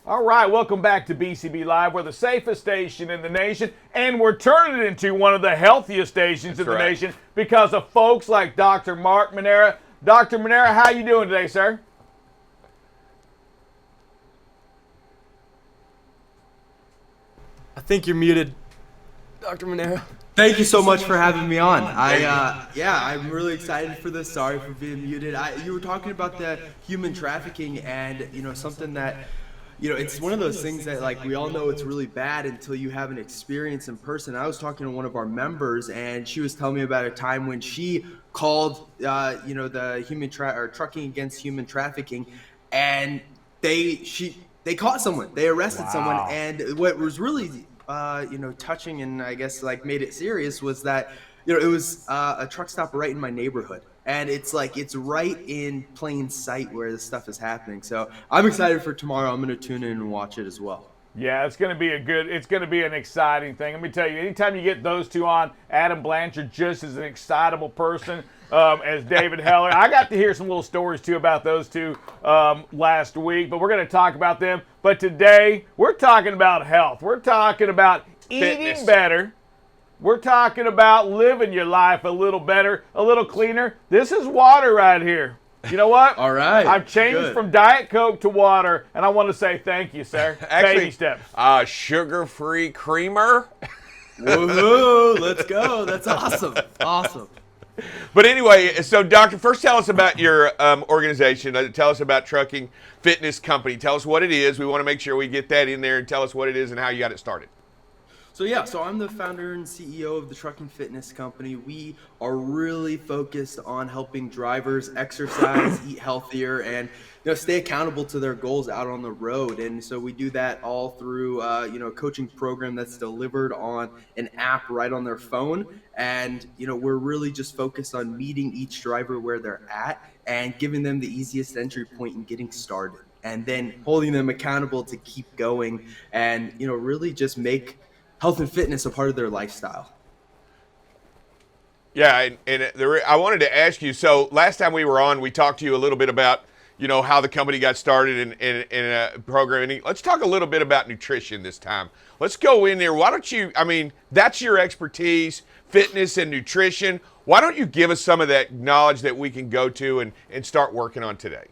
All right, welcome back to BCB Live. We're the safest station in the nation, and we're turning it into one of the healthiest stations in the nation because of folks like Dr. Mark Manera. Dr. Manera, how you doing today, sir? I think you're muted, Dr. Manera. Thank you so much for having me on. I'm really excited for this. Sorry for being muted. You were talking about the human trafficking, and something that it's one of those things that, like, we all know it's really bad until you have an experience in person. I was talking to one of our members, and she was telling me about a time when she called, the trucking against human trafficking, and they caught someone, they arrested someone, and what was really, touching and I guess like made it serious was that, it was a truck stop right in my neighborhood. And it's right in plain sight where this stuff is happening. So I'm excited for tomorrow. I'm going to tune in and watch it as well. Yeah, it's going to be an exciting thing. Let me tell you, anytime you get those two on, Adam Blanchard just is an excitable person, as David Heller. I got to hear some little stories too about those two last week, but we're going to talk about them. But today, we're talking about health. We're talking about eating better. We're talking about living your life a little better, a little cleaner. This is water right here. You know what? All right. I've changed from Diet Coke to water, and I want to say thank you, sir. Actually, baby steps. Sugar-free creamer. Woohoo! Let's go. That's awesome. Awesome. But anyway, so Doctor, first tell us about your organization. Tell us about Trucking Fitness Company. Tell us what it is. We want to make sure we get that in there, and tell us what it is and how you got it started. So I'm the founder and CEO of the Trucking Fitness Company. We are really focused on helping drivers exercise, eat healthier, and stay accountable to their goals out on the road. And so we do that all through a coaching program that's delivered on an app right on their phone. And we're really just focused on meeting each driver where they're at and giving them the easiest entry point in getting started, and then holding them accountable to keep going and really just make health and fitness a part of their lifestyle. Yeah, I wanted to ask you, so last time we were on, we talked to you a little bit about, how the company got started in a program. Let's talk a little bit about nutrition this time. Let's go in there. Why don't you, that's your expertise, fitness and nutrition. Why don't you give us some of that knowledge that we can go to and start working on today?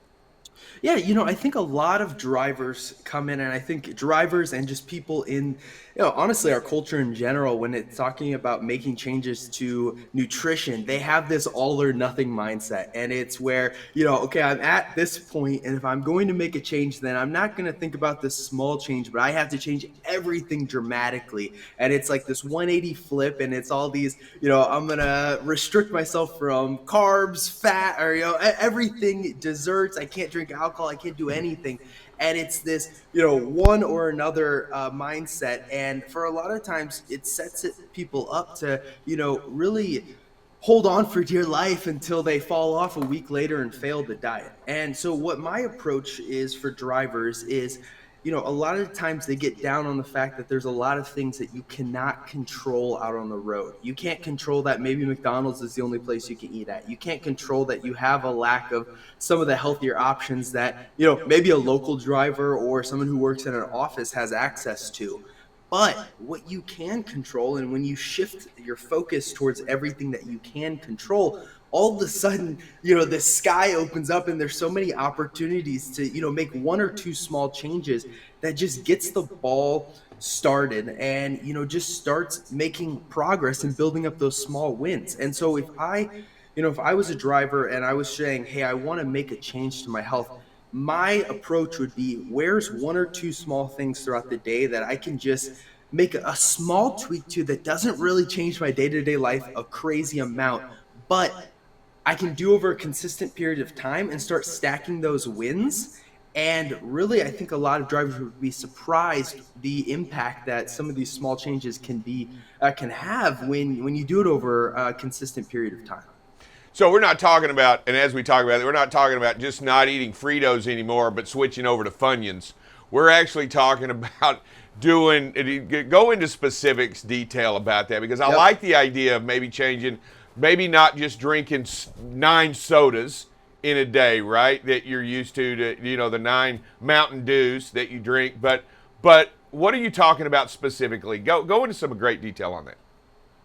Yeah, I think a lot of drivers come in, and I think drivers and just people in, honestly, our culture in general, when it's talking about making changes to nutrition, they have this all or nothing mindset. And it's where, okay, I'm at this point, and if I'm going to make a change, then I'm not going to think about this small change, but I have to change everything dramatically. And it's like this 180 flip, and it's all these, I'm going to restrict myself from carbs, fat, or, everything, desserts. I can't drink alcohol. I can't do anything. And it's this, one or another mindset. And for a lot of times it sets people up to, really hold on for dear life until they fall off a week later and fail the diet. And so what my approach is for drivers is, a lot of times they get down on the fact that there's a lot of things that you cannot control out on the road. You can't control that maybe McDonald's is the only place you can eat at. You can't control that you have a lack of some of the healthier options that, maybe a local driver or someone who works in an office has access to. But what you can control, and when you shift your focus towards everything that you can control, all of a sudden, the sky opens up and there's so many opportunities to, make one or two small changes that just gets the ball started and, just starts making progress and building up those small wins. And so if I was a driver and I was saying, hey, I want to make a change to my health, my approach would be, where's one or two small things throughout the day that I can just make a small tweak to that doesn't really change my day-to-day life a crazy amount, but I can do over a consistent period of time and start stacking those wins. And really, I think a lot of drivers would be surprised the impact that some of these small changes can have when you do it over a consistent period of time. So we're not talking about, and as we talk about it, we're not talking about just not eating Fritos anymore, but switching over to Funyuns. We're actually talking about go into specifics detail about that, because I like the idea of maybe changing, maybe not just drinking 9 sodas in a day, right? That you're used to, the 9 Mountain Dews that you drink. But what are you talking about specifically? Go into some great detail on that.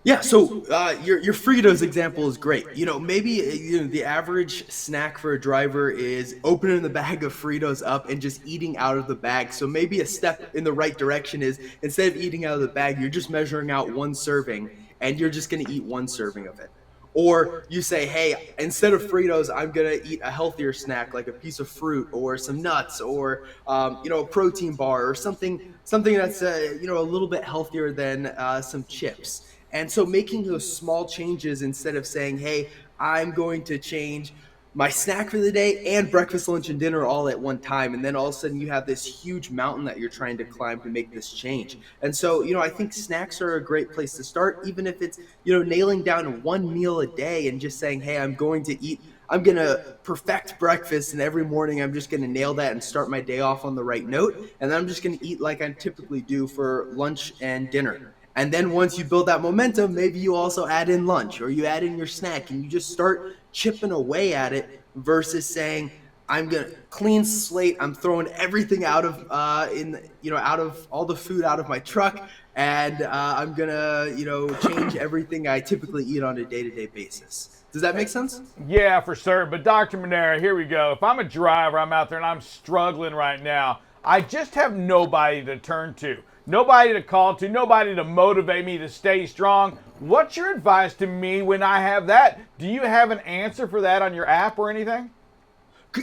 Yeah, so your Fritos example is great. Maybe the average snack for a driver is opening the bag of Fritos up and just eating out of the bag. So maybe a step in the right direction is, instead of eating out of the bag, you're just measuring out one serving and you're just going to eat one serving of it. Or you say, hey, instead of Fritos, I'm gonna eat a healthier snack like a piece of fruit or some nuts or a protein bar or something that's a little bit healthier than some chips. And so making those small changes, instead of saying, hey, I'm going to change my snack for the day and breakfast, lunch, and dinner all at one time. And then all of a sudden you have this huge mountain that you're trying to climb to make this change. And so, I think snacks are a great place to start, even if it's, nailing down one meal a day and just saying, hey, I'm going to perfect breakfast, and every morning I'm just going to nail that and start my day off on the right note. And then I'm just going to eat like I typically do for lunch and dinner. And then once you build that momentum, maybe you also add in lunch or you add in your snack and you just start chipping away at it versus saying, I'm gonna clean slate. I'm throwing everything out of out of all the food out of my truck, and I'm gonna change everything I typically eat on a day-to-day basis. Does that make sense? Yeah, for sure. But Dr. Manera, here we go. If I'm a driver, I'm out there and I'm struggling right now. I just have nobody to turn to, nobody to call to, nobody to motivate me to stay strong. What's your advice to me when I have that? Do you have an answer for that on your app or anything?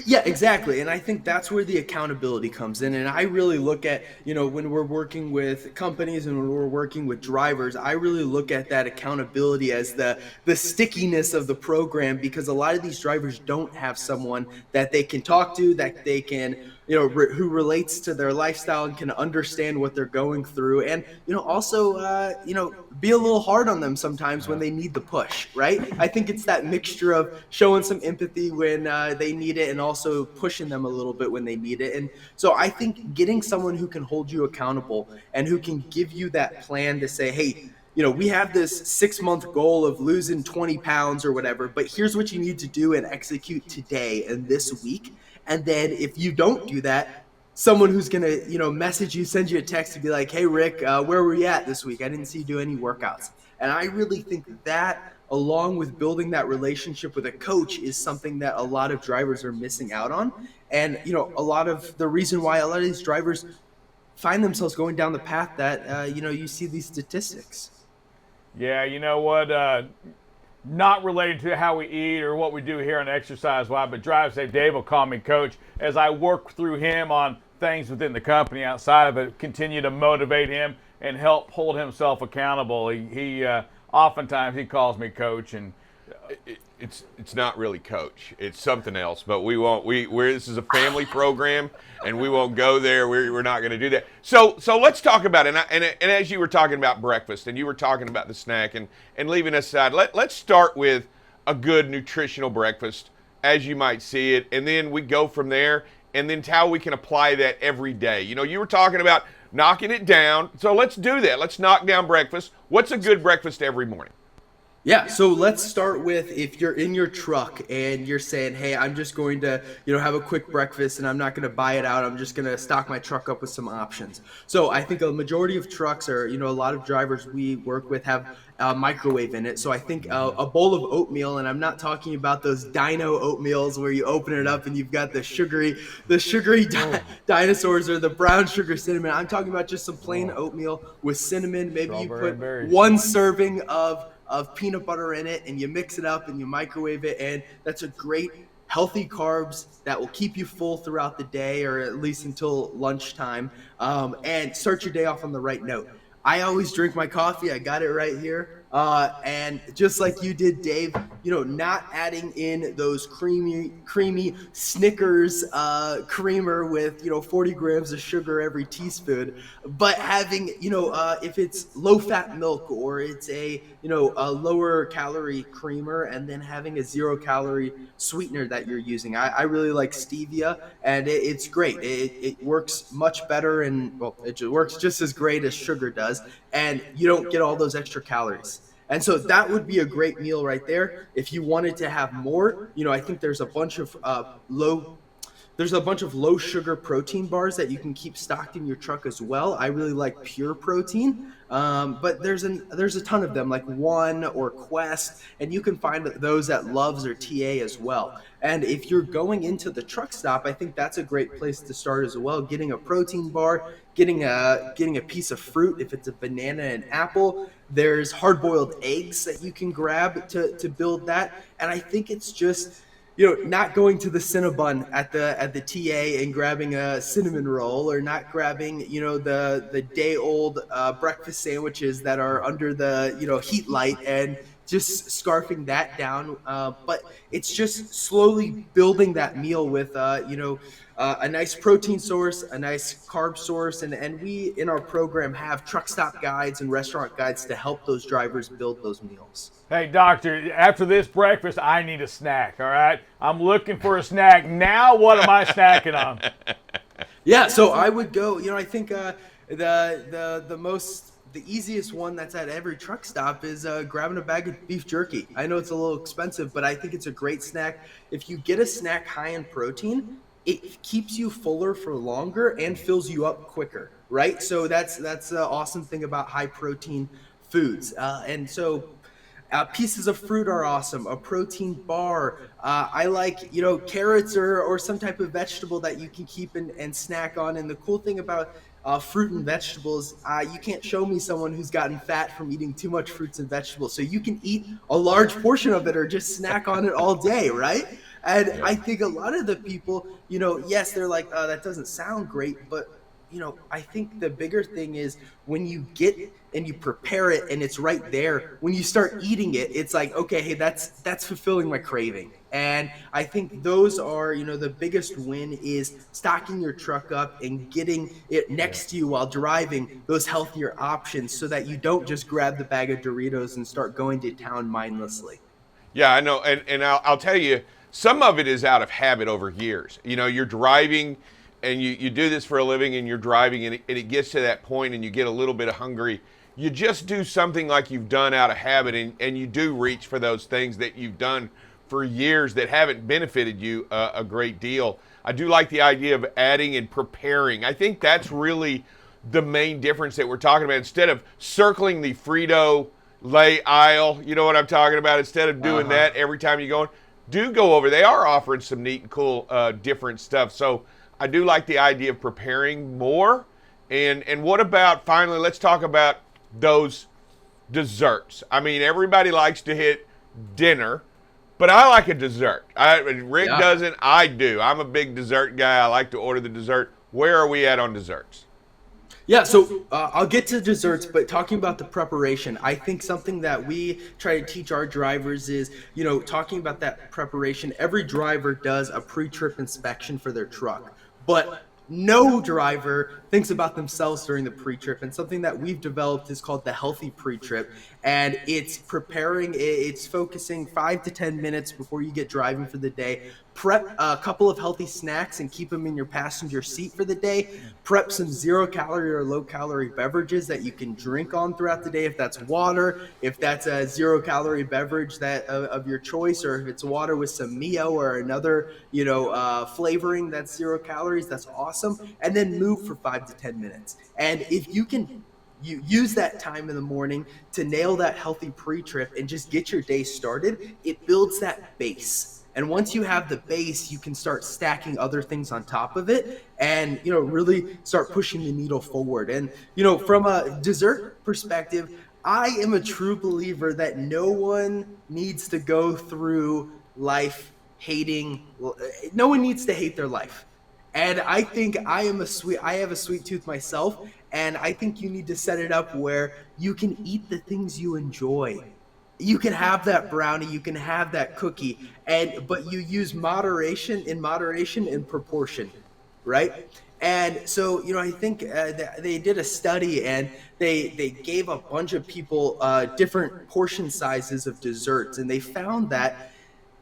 Yeah, exactly. And I think that's where the accountability comes in. And I really look at, when we're working with companies and when we're working with drivers, I really look at that accountability as the stickiness of the program, because a lot of these drivers don't have someone that they can talk to, that they can, who relates to their lifestyle and can understand what they're going through. And, also, be a little hard on them sometimes when they need the push, right? I think it's that mixture of showing some empathy when they need it and also pushing them a little bit when they need it. And so I think getting someone who can hold you accountable and who can give you that plan to say, hey, we have this 6-month goal of losing 20 pounds or whatever, but here's what you need to do and execute today and this week. And then if you don't do that, someone who's going to, message you, send you a text to be like, hey, Rick, where were you at this week? I didn't see you do any workouts. And I really think that, along with building that relationship with a coach, is something that a lot of drivers are missing out on. And, a lot of the reason why a lot of these drivers find themselves going down the path that, you see these statistics. Yeah, you know what? Not related to how we eat or what we do here on Exercise Why, but Drive Safe Dave will call me coach as I work through him on things within the company outside of it, continue to motivate him and help hold himself accountable. He oftentimes he calls me coach, and It's not really coach. It's something else. But we won't. This is a family program, and we won't go there. We're not going to do that. So let's talk about it. And as you were talking about breakfast, and you were talking about the snack, and leaving aside, let's start with a good nutritional breakfast, as you might see it, and then we go from there, and then how we can apply that every day. You were talking about knocking it down. So let's do that. Let's knock down breakfast. What's a good breakfast every morning? Yeah, so let's start with, if you're in your truck and you're saying, hey, I'm just going to, have a quick breakfast and I'm not going to buy it out. I'm just going to stock my truck up with some options. So I think a majority of trucks, or, a lot of drivers we work with, have a microwave in it. So I think a bowl of oatmeal, and I'm not talking about those dino oatmeals where you open it up and you've got the sugary dinosaurs or the brown sugar cinnamon. I'm talking about just some plain oatmeal with cinnamon. Maybe you put one serving of peanut butter in it, and you mix it up and you microwave it, and that's a great healthy carbs that will keep you full throughout the day, or at least until lunchtime, and start your day off on the right note. I always drink my coffee. I got it right here. And just like you did, Dave, not adding in those creamy Snickers creamer with, 40 grams of sugar every teaspoon, but having, if it's low fat milk, or it's a lower calorie creamer, and then having a 0 calorie sweetener that you're using. I really like stevia, and it's great. It works much better, and it works just as great as sugar does. And you don't get all those extra calories. And so that would be a great meal right there. If you wanted to have more, I think there's a bunch of low sugar protein bars that you can keep stocked in your truck as well. I really like Pure Protein, but there's a ton of them, like One or Quest, and you can find those at Love's or TA as well. And if you're going into the truck stop, I think that's a great place to start as well. Getting a protein bar, getting a piece of fruit if it's a banana and apple. There's hard-boiled eggs that you can grab to build that, and I think it's just not going to the Cinnabon at the TA and grabbing a cinnamon roll, or not grabbing, the day old breakfast sandwiches that are under the, heat light, and just scarfing that down. But it's just slowly building that meal with, a nice protein source, a nice carb source. And we, in our program, have truck stop guides and restaurant guides to help those drivers build those meals. Hey, doctor, after this breakfast, I need a snack, all right? I'm looking for a snack. Now what am I snacking on? Yeah, so I would go, I think the easiest one that's at every truck stop is grabbing a bag of beef jerky. I know it's a little expensive, but I think it's a great snack. If you get a snack high in protein, it keeps you fuller for longer and fills you up quicker, right? So that's the awesome thing about high protein foods. And so pieces of fruit are awesome. A protein bar. I like, carrots or some type of vegetable that you can keep and snack on. And the cool thing about fruit and vegetables, you can't show me someone who's gotten fat from eating too much fruits and vegetables. So you can eat a large portion of it or just snack on it all day, right? And I think a lot of the people, yes, they're like, that doesn't sound great, but I think the bigger thing is when you get and you prepare it and it's right there, when you start eating it, it's like, okay, hey, that's fulfilling my craving. And I think those are, the biggest win is stocking your truck up and getting it next to you while driving, those healthier options, so that you don't just grab the bag of Doritos and start going to town mindlessly. Yeah, I know. And I'll tell you, some of it is out of habit over years. You're driving and you do this for a living, and you're driving, and it gets to that point and you get a little bit hungry. You just do something like you've done out of habit, and you do reach for those things that you've done for years that haven't benefited you a great deal. I do like the idea of adding and preparing. I think that's really the main difference that we're talking about. Instead of circling the Frito Lay aisle, you know what I'm talking about? Instead of doing that every time you go over. They are offering some neat and cool different stuff. So I do like the idea of preparing more. And what about, finally, let's talk about those desserts. I mean, everybody likes to hit dinner, but I like a dessert. Rick doesn't, I do. I'm a big dessert guy. I like to order the dessert. Where are we at on desserts? Yeah, so I'll get to desserts, but talking about the preparation, I think something that we try to teach our drivers is, talking about that preparation. Every driver does a pre-trip inspection for their truck, but no driver thinks about themselves during the pre-trip. And something that we've developed is called the healthy pre-trip. And it's focusing 5 to 10 minutes before you get driving for the day. Prep a couple of healthy snacks and keep them in your passenger seat for the day. Prep some 0-calorie or low-calorie beverages that you can drink on throughout the day. If that's water, if that's a 0-calorie beverage that of your choice, or if it's water with some Mio or another, flavoring that's 0 calories, that's awesome. And then move for 5 to 10 minutes. And if you use that time in the morning to nail that healthy pre-trip and just get your day started, it builds that base. And once you have the base, you can start stacking other things on top of it and, really start pushing the needle forward. And, from a dessert perspective, I am a true believer that no one needs to go through life no one needs to hate their life. And I think I have a sweet tooth myself, and I think you need to set it up where you can eat the things you enjoy. You can have that brownie, you can have that cookie, but you use moderation and proportion, right? And so, I think they did a study, and they gave a bunch of people different portion sizes of desserts, and they found that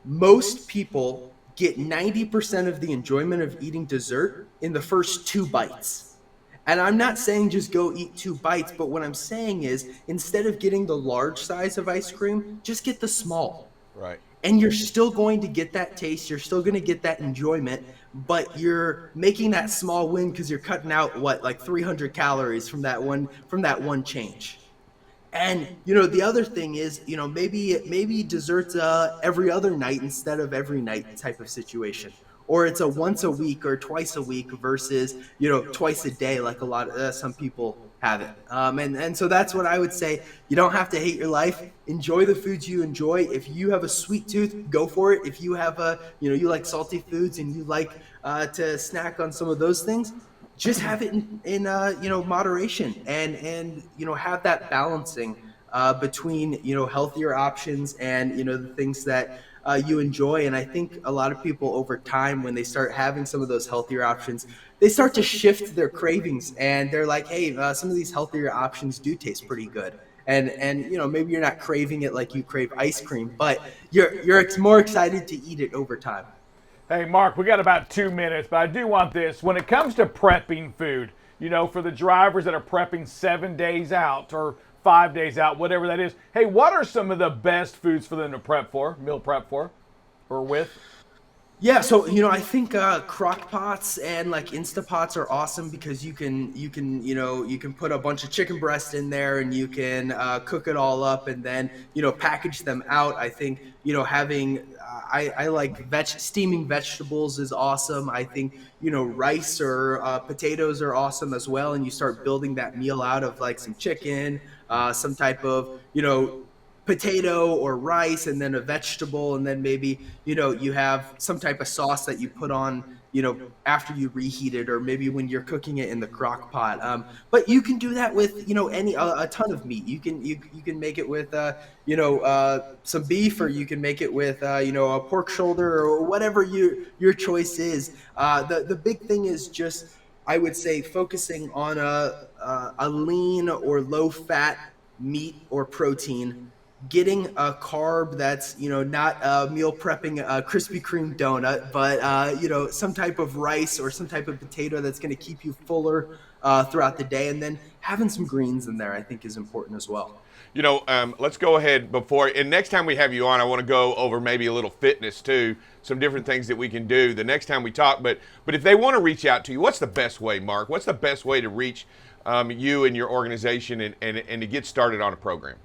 most people get 90% of the enjoyment of eating dessert in the first 2 bites. And I'm not saying just go eat 2 bites, but what I'm saying is instead of getting the large size of ice cream, just get the small. Right. And you're still going to get that taste, you're still going to get that enjoyment, but you're making that small win because you're cutting out what, like 300 calories from that one change. And the other thing is, maybe desserts every other night instead of every night type of situation, or it's a once a week or twice a week versus twice a day, like a lot of some people have it. And so that's what I would say. You don't have to hate your life. Enjoy the foods you enjoy. If you have a sweet tooth, go for it. If you have you like salty foods and you like to snack on some of those things, just have it in moderation, and have that balancing between healthier options and the things that you enjoy. And I think a lot of people over time, when they start having some of those healthier options, they start to shift their cravings, and they're like, hey, some of these healthier options do taste pretty good. And maybe you're not craving it like you crave ice cream, but you're more excited to eat it over time. Hey, Mark, we got about 2 minutes, but I do want this. When it comes to prepping food, for the drivers that are prepping 7 days out or 5 days out, whatever that is, hey, what are some of the best foods for them to meal prep for, or with? Yeah, so I think crock pots and like Instapots are awesome because you can put a bunch of chicken breast in there, and you can cook it all up and then package them out. I think having I like steaming vegetables is awesome. I think rice or potatoes are awesome as well, and you start building that meal out of like some chicken, some type of potato or rice, and then a vegetable, and then maybe you have some type of sauce that you put on after you reheat it, or maybe when you're cooking it in the crock pot. But you can do that with a ton of meat. You can make it with some beef, or you can make it with a pork shoulder, or whatever your choice is. The big thing is just, I would say, focusing on a lean or low fat meat or protein, getting a carb that's not meal prepping a Krispy Kreme donut, but some type of rice or some type of potato that's going to keep you fuller throughout the day, and then having some greens in there, I think, is important as well. Let's go ahead and next time we have you on, I want to go over maybe a little fitness too, some different things that we can do the next time we talk. But if they want to reach out to you, what's the best way, Mark? What's the best way to reach you and your organization and to get started on a program?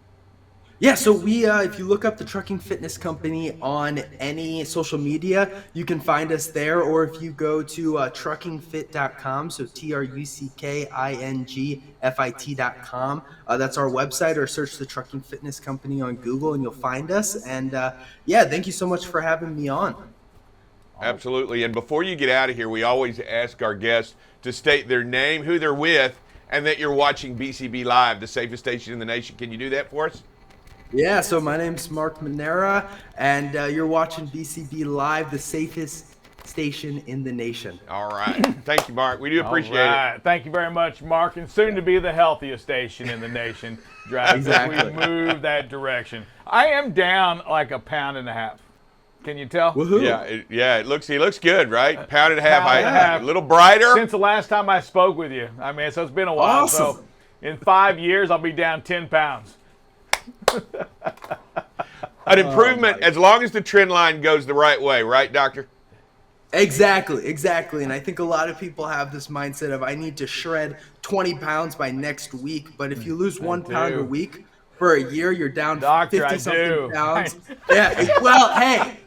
Yeah, so we, if you look up the Trucking Fitness Company on any social media, you can find us there. Or if you go to truckingfit.com, so truckingfit.com, that's our website, or search the Trucking Fitness Company on Google and you'll find us. And thank you so much for having me on. Absolutely. And before you get out of here, we always ask our guests to state their name, who they're with, and that you're watching BCB Live, the safest station in the nation. Can you do that for us? Yeah, so my name's Mark Manera, and you're watching BCB Live, the safest station in the nation. All right. Thank you, Mark. We do appreciate it. Thank you very much, Mark, and soon to be the healthiest station in the nation. Exactly. We move that direction. I am down like 1.5 pounds. Can you tell? Woohoo. Yeah, he looks good, right? 1.5 pounds. Pound a little brighter. Since the last time I spoke with you. So it's been a while. Awesome. So in 5 years, I'll be down 10 pounds. An improvement as long as the trend line goes the right way, right, Doctor? Exactly. And I think a lot of people have this mindset of, I need to shred 20 pounds by next week. But if you lose 1 pound a week for a year, you're down 50-something pounds. Yeah. Well, hey,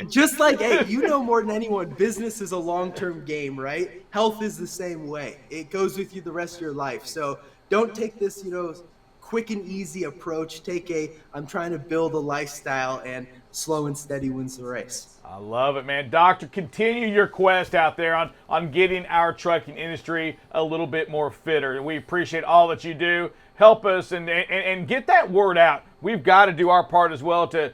just like, hey, more than anyone, business is a long-term game, right? Health is the same way. It goes with you the rest of your life. So don't take this, quick and easy approach. I'm trying to build a lifestyle, and slow and steady wins the race. I love it, man. Doctor, continue your quest out there on getting our trucking industry a little bit more fitter. We appreciate all that you do. Help us and get that word out. We've got to do our part as well to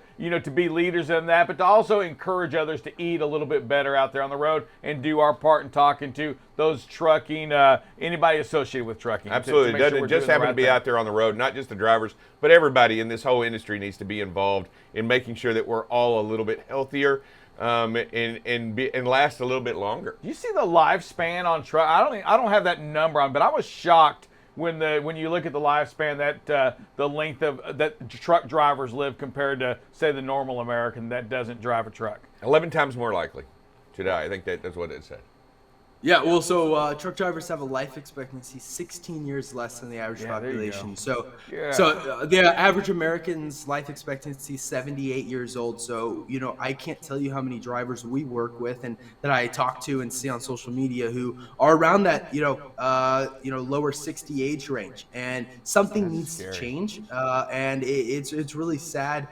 be leaders in that, but to also encourage others to eat a little bit better out there on the road and do our part in talking to those trucking, anybody associated with trucking. Absolutely. It doesn't just happen to be out there on the road, not just the drivers, but everybody in this whole industry needs to be involved in making sure that we're all a little bit healthier. and last a little bit longer. Do you see the lifespan on truck? I don't have that number on, but I was shocked when you look at the lifespan that the length of that truck drivers live compared to, say, the normal American that doesn't drive a truck. 11 times more likely to die. I think that's what it said. Yeah, well, so truck drivers have a life expectancy 16 years less than the average population. So, Yeah. The average American's life expectancy is 78 years old. So, I can't tell you how many drivers we work with and that I talk to and see on social media who are around that, lower 60 age range. And something needs to change. And it's really sad.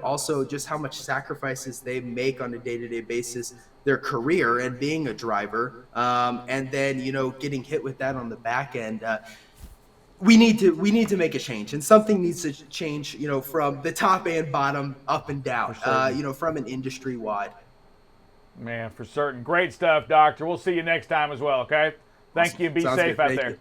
Also just how much sacrifices they make on a day-to-day basis, their career and being a driver, and then getting hit with that on the back end. We need to make a change, and something needs to change, from the top and bottom, up and down, from an industry wide. Man, for certain. Great stuff, Doctor. We'll see you next time as well. Okay. Thank you. Be Sounds safe good. out Thank there. you.